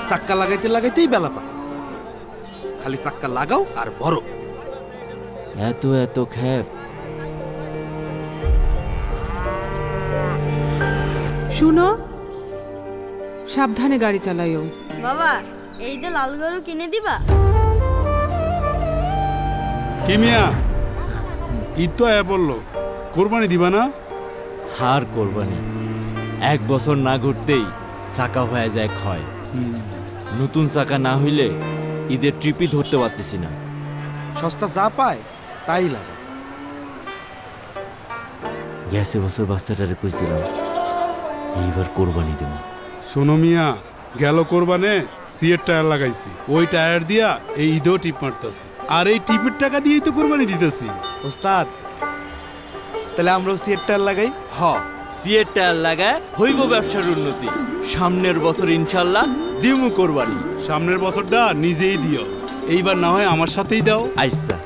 চাক্কা লাগাইতে লাগাইতেই বেলা পায়, খালি চাক্কা লাগাও আর বড়। এত এত খ্যাপ। শুনো, সাবধানে গাড়ি চালাইও। বাবা, এই যে লাল গরু কিনে দিবা? কি মিয়া, ঈদ তো আয়া পড়লো, কোরবানি দিবা না? হার কোরবানি, 1 বছর না ঘুরতেই চাকা হয়ে যায় ক্ষয়। নতুন চাকা না হইলে ঈদের ট্রিপই ধরতে পারতেছি না। সস্তা যা পায় তাই লাগে। গেছে বছর বাচ্চাটারে কইছিলাম এইবার কোরবানি দেব। শোনো মিয়া, গেল কোরবানে সিয়ের টায়ার লাগাইছি, ওই টায়ার দিয়া এই ঈদেও টিপ মারতাছি, আর এই টিপের টাকা দিয়েই তো কোরবানি দিতেছি। ওস্তাদ, তাহলে আমরাও সিয়ের টায়ার লাগাই। হ, সিয়ের টায়ার লাগায় হইব ব্যবসার উন্নতি। সামনের বছর ইনশাল্লাহ দিমু কোরবানি। সামনের বছরটা নিজেই দিও, এইবার না হয় আমার সাথেই দাও। আইসা